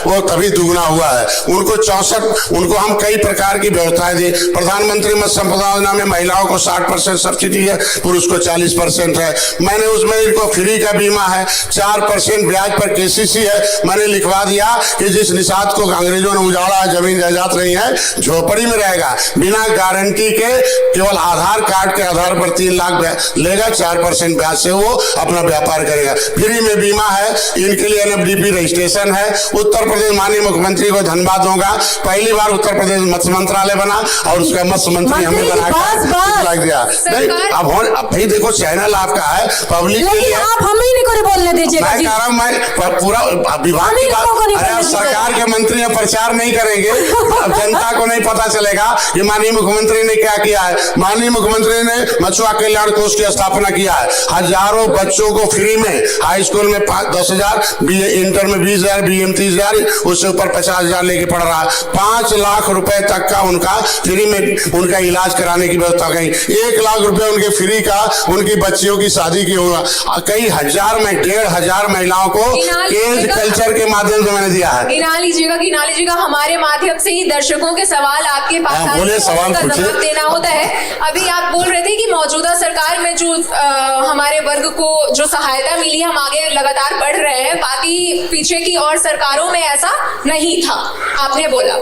वो तभी दुगना हुआ है। उनको हम कई प्रकार की व्यवस्थाएं दी। प्रधानमंत्री मत्स्य संपदा योजना में महिलाओं को 60% सब्सिडी है, पुरुष को 40% है। मैंने उसमें इनको फ्री का बीमा है, 4% ब्याज पर केसीसी है। मैंने लिखवा दिया कि जिस निषाद को अंग्रेजों ने उजाड़ा, जमीन जायदाद नहीं है, झोपड़ी में रहेगा, बिना गारंटी के केवल आधार कार्ड के आधार पर 3 लाख लेगा, 4% ब्याज से वो अपना व्यापार करेगा। फ्री में बीमा है, इनके लिए एनएफडीपी रजिस्ट्रेशन है। उत्तर प्रदेश माननीय मुख्यमंत्री को धन्यवाद दूंगा, पहली बार उत्तर प्रदेश मत्स्य मंत्रालय बना और उसका मत्स्य मंत्री हमें बना दिया। नहीं, अब भाई देखो चैनल आपका है, पब्लिक के लिए आप हम ही नहीं बोलने दीजिए। मैं कह रहा हूँ, मैं पूरा विभाग की बात, अरे सरकार के मंत्री प्रचार नहीं करेंगे, अब जनता को नहीं पता चलेगा कि माननीय मुख्यमंत्री ने क्या किया है। माननीय मुख्यमंत्री ने मछुआ कल्याण कोष की स्थापना किया है, हजारों बच्चों को फ्री में, हाई स्कूल में 10,000, इंटर में 20,000, बीएम 30,000, उससे ऊपर 50,000 लेके पढ़ रहा है। 5 लाख रुपए तक का उनका फ्री में उनका इलाज कराने की व्यवस्था कही। 1 लाख रुपए उनके फ्री का उनकी बच्चियों की शादी की होगा। कई हजार में 1,500 महिलाओं को केज कल्चर के माध्यम से मैंने दिया है। गिना लीजिएगा हमारे माध्यम से ही दर्शकों के सवाल आपके पास बोले, सवाल जवाब देना होता है। अभी आप बोल रहे थे कि मौजूदा सरकार में जो हमारे वर्ग को जो सहायता मिली, हम आगे लगातार बढ़ रहे हैं, बाकी पीछे की और सरकारों में ऐसा नहीं था, आपने बोला।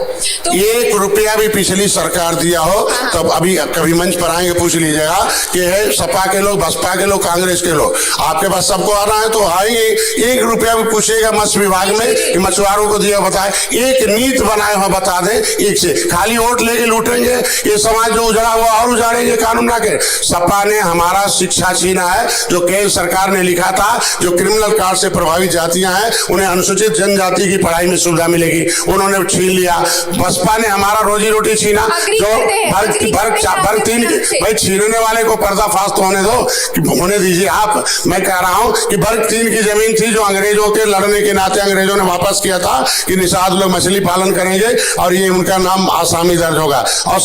तो 1 रुपया भी पिछली सरकार दिया हो तब अभी कभी मंच पर आएंगे पूछ लीजिएगा कि है सपा के लोग, बसपा के लोग, कांग्रेस के लोग, आपके पास सबको आ रहा है तो आएंगे। 1 रुपया भी पूछेगा मत्स्य विभाग में कि मछुआरों को दिया, बताए एक नीति बनाए हो, बता दें एक से। खाली वोट लेके लूटेंगे, ये समाज जो उजड़ा हुआ और उजाड़ेंगे कानून ला के। सपा ने हमारा शिक्षा छीना है, जो केंद्र सरकार ने लिखा था, जो क्रिमिनल कार्ड से प्रभावित जातियां हैं उन्हें अनुसूचित जनजाति की पढ़ाई में सुविधा मिलेगी, उन्होंने छीन लिया। बसपा ने हमारा रोजी रोटी छीना, जो वर्ग 3 भाई छीनने वाले को पर्दाफाश तो होने दीजिए आप। मैं कह रहा हूं कि वर्ग 3 की जमीन थी जो अंग्रेजों के लड़ने के नाते अंग्रेजों ने वापस किया था कि निषाद लोग मछली पालन करेंगे और ये उनका नाम आसामी दर्ज होगा, और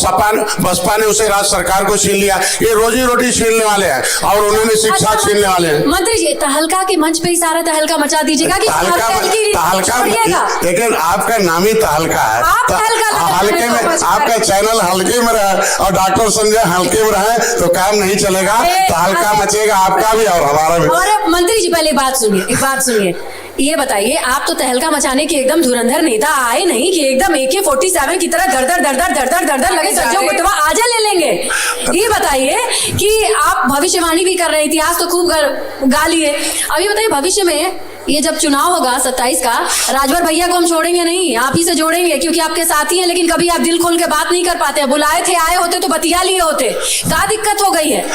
बसपा ने उसे राज्य सरकार को छीन लिया। ये रोजी रोटी छीनने वाले हैं और उन्होंने शिक्षा छीनने वाले हैं। मंत्री जी, तहलका के मंच पे ही सारा तहलका मचा दीजिएगा कि लेकिन आपका नाम ही तहलका है, हल्के में आपका चैनल हल्के में रहे और डॉक्टर संजय हल्के में रहे तो काम नहीं चलेगा, तहलका मचेगा आपका भी और हमारा भी। और मंत्री जी पहले एक बात सुनिए, ये बताइए, आप तो तहलका मचाने के एकदम धुरंधर नेता आए नहीं कि एकदम AK-47 की तरह दर लगे सज्जों को आजा ले लेंगे। ये बताइए कि आप भविष्यवाणी भी कर रहे, इतिहास तो खूब गा लिए, अभी बताइए भविष्य में ये जब चुनाव होगा 27 का, राजभर भैया को हम छोड़ेंगे नहीं, आप ही से जोड़ेंगे क्योंकि आपके साथी हैं, लेकिन कभी आप दिल खोल के बात नहीं कर पाते। बुलाए थे, आए होते तो बतिया लिए होते, क्या दिक्कत हो गई है?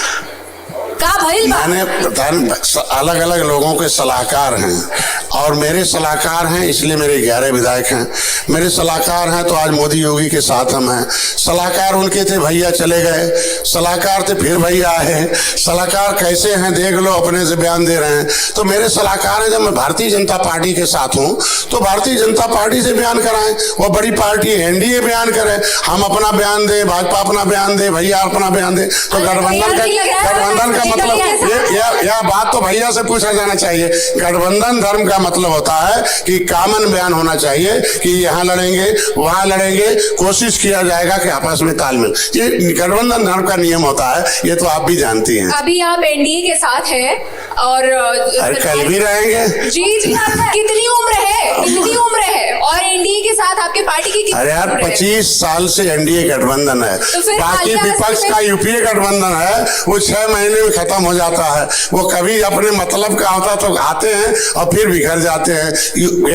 मैंने अलग अलग लोगों के सलाहकार हैं और मेरे सलाहकार हैं, इसलिए मेरे 11 विधायक हैं। मेरे सलाहकार हैं तो आज मोदी योगी के साथ हम हैं। सलाहकार उनके थे, भैया चले गए, सलाहकार थे फिर भैया आए। सलाहकार कैसे हैं देख लो, अपने से बयान दे रहे हैं। तो मेरे सलाहकार हैं, जब मैं भारतीय जनता पार्टी के साथ हूँ तो भारतीय जनता पार्टी से बयान कराएं, वो बड़ी पार्टी है, NDA बयान करे, हम अपना बयान दे, भाजपा अपना बयान दे, भैया अपना बयान दे। तो गठबंधन का मतलब यह बात तो भैया से पूछा जाना चाहिए। गठबंधन धर्म का मतलब होता है कि कॉमन बयान होना चाहिए कि यहाँ लड़ेंगे वहां लड़ेंगे, कोशिश किया जाएगा कि आपस में तालमेल, ये गठबंधन धर्म का नियम होता है, ये तो आप भी जानती हैं। अभी आप NDA के साथ हैं और कल भी रहेंगे। जी कितनी उम्र है और NDA के साथ आपके पार्टी की कितनी? अरे यार 25 साल से NDA गठबंधन है, बाकी विपक्ष का UPA गठबंधन है, वो 6 महीने में खत्म हो जाता है। वो कभी अपने मतलब का होता तो आते हैं और फिर बिखर जाते हैं।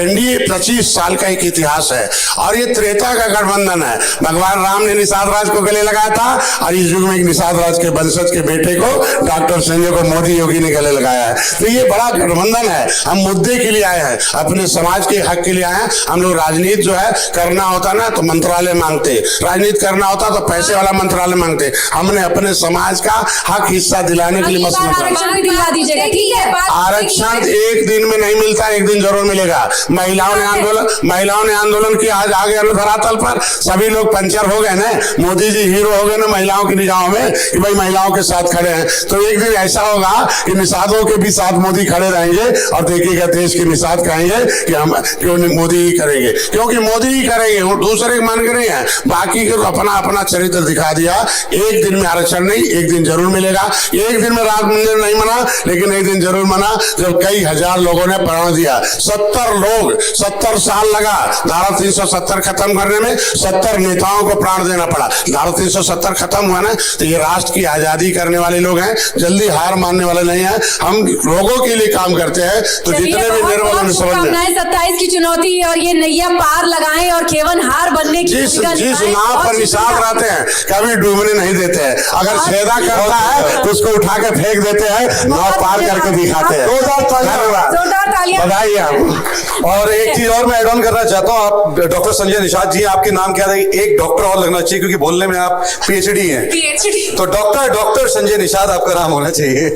NDA 25 साल का एक इतिहास है और ये त्रेता का गठबंधन है। भगवान राम ने निषाद राज को गले लगाया था और इस युग में निषाद राज के वंशज के बेटे को डॉक्टर संजय को मोदी योगी ने गले लगाया है। तो ये बड़ा गठबंधन है। हम मुद्दे के लिए आए हैं, अपने समाज के हक के लिए आए हैं। हम लोग राजनीति जो है है, करना होता ना तो मंत्रालय मांगते, राजनीति करना होता तो पैसे वाला मंत्रालय मांगते। हमने अपने समाज का हक हिस्सा दिलाने के लिए मसला आरक्षण भी दिला दीजिएगा, ठीक है? आरक्षण एक दिन में नहीं मिलता, एक दिन जरूर मिलेगा। महिलाओं ने आंदोलन किया, आज आ गए धरातल पर, सभी लोग पंचर हो गए ना, मोदी जी हीरो हो गए ना महिलाओं की निगाहों में कि भाई महिलाओं के साथ खड़े हैं। तो एक दिन ऐसा होगा कि निषादों के भी साथ मोदी खड़े रहेंगे और देखिएगा देश के निषाद कहेंगे कि हम क्यों मोदी ही करेंगे, क्योंकि मोदी ही करेंगे, वो दूसरे मान के नहीं है। बाकी के तो अपना अपना चरित्र दिखा दिया। एक दिन में आरक्षण नहीं, एक दिन जरूर मिलेगा। एक दिन में राम मंदिर नहीं मना, लेकिन एक दिन जरूर मना जब कई हजार लोगों ने प्राण दिया। 70 साल लगा धारा 370 खत्म करने में, 70 नेताओं को प्राण देना पड़ा। धारा 370 खत्म हुआ ना, तो ये राष्ट्र की आजादी करने वाले लोग हैं, जल्दी हार मानने वाले नहीं है। हम लोगों के लिए काम करते हैं, तो जितने भी निर्मल ने समझ लें 27 की चुनौती और ये नैया पार लगाएं और केवल हार बनने की जिस नाव पर निशान रहते हैं कभी डूबने नहीं देते हैं। अगर छेदा करता है तो उसको उठा के फेंक देते हैं, नाव पार करके दिखाते हैं। जोरदार तालियां बधाई आप। और एक चीज और मैं एड ऑन करना चाहता हूँ, आप डॉक्टर संजय निषाद जी, आपके नाम क्या था? एक डॉक्टर और लगना चाहिए क्योंकि बोलने में आप पीएचडी हैं, तो डॉक्टर संजय निषाद आपका नाम होना चाहिए।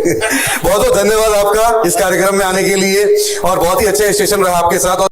बहुत बहुत धन्यवाद आपका इस कार्यक्रम में आने के लिए, और बहुत ही अच्छा स्टेशन रहा आपके साथ।